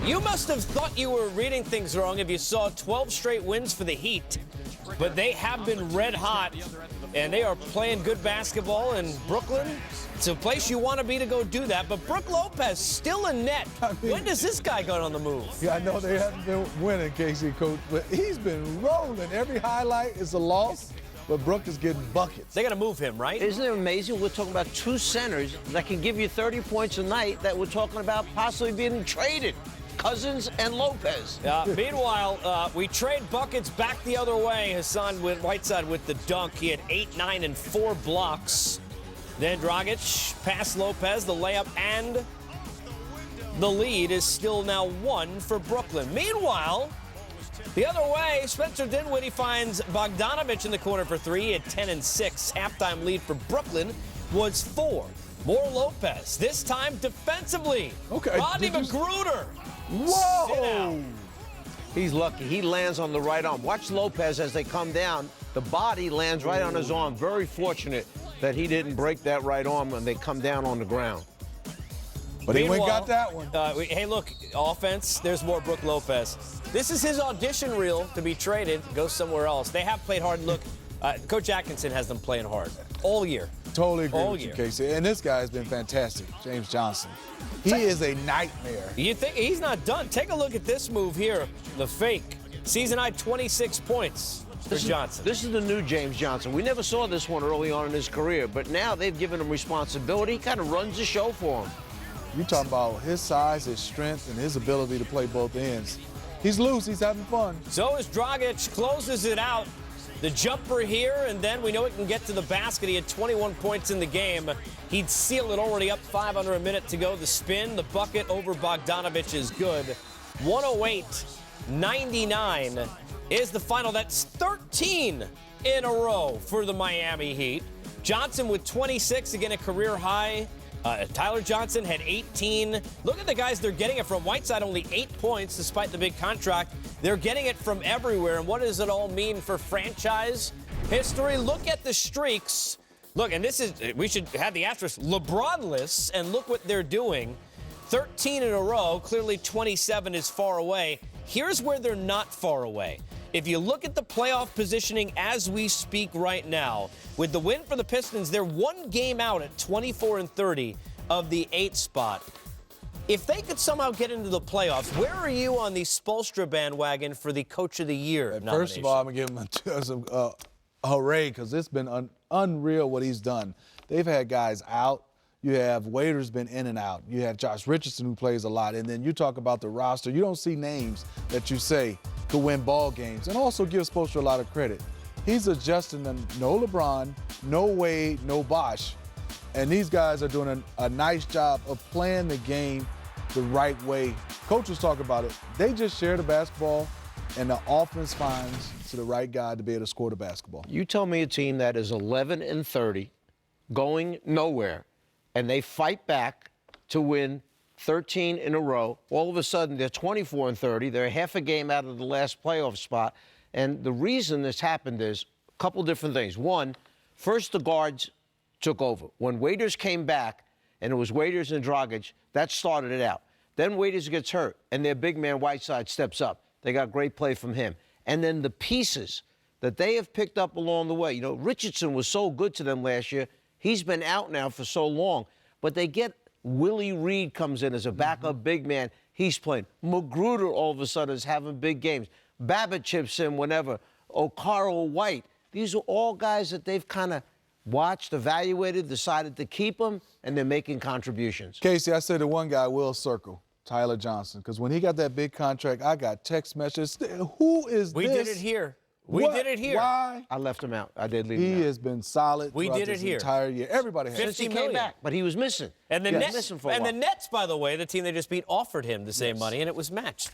You must have thought you were reading things wrong if you saw 12 straight wins for the Heat. But they have been red hot, and they are playing good basketball in Brooklyn. It's a place you want to be to go do that. But Brook Lopez still in net. When does this guy go on the move? Yeah, I know they haven't been winning, Casey, Coach, but he's been rolling. Every highlight is a loss, but Brook is getting buckets. They got to move him, right? Isn't it amazing? We're talking about two centers that can give you 30 points a night that we're talking about possibly being traded. Cousins and Lopez. Meanwhile, we trade buckets back the other way. Whiteside with the dunk. He had 8, 9, and 4 blocks. Then Dragic past Lopez, the layup, and the lead is still now 1 for Brooklyn. Meanwhile, the other way, Spencer Dinwiddie finds Bogdanovic in the corner for 3. He had 10 and 6. Halftime lead for Brooklyn was 4. More Lopez, this time defensively. Okay. Rodney McGruder. Whoa! He's lucky. He lands on the right arm. Watch Lopez as they come down. The body lands right on his arm. Very fortunate that he didn't break that right arm when they come down on the ground. But he went got that one. Hey, look, offense, there's more Brook Lopez. This is his audition reel to be traded, go somewhere else. They have played hard. Look, Coach Atkinson has them playing hard all year. Totally agree with you, Casey. And this guy has been fantastic, James Johnson. He is a nightmare. You think he's not done? Take a look at this move here, the fake. Season high 26 points for Johnson. This is the new James Johnson. We never saw this one early on in his career, but now they've given him responsibility. He kind of runs the show for him. You talking about his size, his strength, and his ability to play both ends. He's loose. He's having fun. So as Dragic closes it out, the jumper here, and then we know he can get to the basket. He had 21 points in the game. He'd seal it already up 5 under a minute to go. The spin, the bucket over Bogdanovic is good. 108-99 is the final. That's 13 in a row for the Miami Heat. Johnson with 26, again a career high. Tyler Johnson had 18. Look at the guys they're getting it from. Whiteside only 8 points despite the big contract. They're getting it from everywhere. And what does it all mean for franchise history? Look at the streaks. Look, and this is, we should have the asterisk, LeBron-less, and look what they're doing. 13 in a row. Clearly 27 is far away. Here's where they're not far away. If you look at the playoff positioning as we speak right now, with the win for the Pistons, they're 1 game out at 24-30 of the 8th spot. If they could somehow get into the playoffs, where are you on the Spoelstra bandwagon for the Coach of the Year nomination? First of all, I'm going to give him a hooray because it's been unreal what he's done. They've had guys out. You have Waiters been in and out. You have Josh Richardson who plays a lot. And then you talk about the roster. You don't see names that you say to win ball games, and also give Spoelstra a lot of credit. He's adjusting them. No LeBron, no Wade, no Bosh. And these guys are doing a nice job of playing the game the right way. Coaches talk about it. They just share the basketball, and the offense finds to the right guy to be able to score the basketball. You tell me a team that is 11-30, going nowhere, and they fight back to win 13 in a row. All of a sudden, they're 24-30. They're half a game out of the last playoff spot. And the reason this happened is a couple different things. One, first the guards took over. When Waiters came back, and it was Waiters and Dragic, that started it out. Then Waiters gets hurt, and their big man Whiteside steps up. They got great play from him. And then the pieces that they have picked up along the way. You know, Richardson was so good to them last year. He's been out now for so long. But they get Willie Reed comes in as a backup big man. He's playing. McGruder all of a sudden is having big games. Babbitt chips in whenever. Okaro White. These are all guys that they've kind of watched, evaluated, decided to keep them, and they're making contributions. Casey, I said the one guy will circle, Tyler Johnson, because when he got that big contract, I got text messages. Who is this? We did it here. We did it here. Why? I left him out. I did leave him out. He has been solid. We did it here. Entire year. Everybody has. Since he came back, but he was missing. And the He was missing for a while. Nets, by the way, the team they just beat, offered him the same money, and it was matched.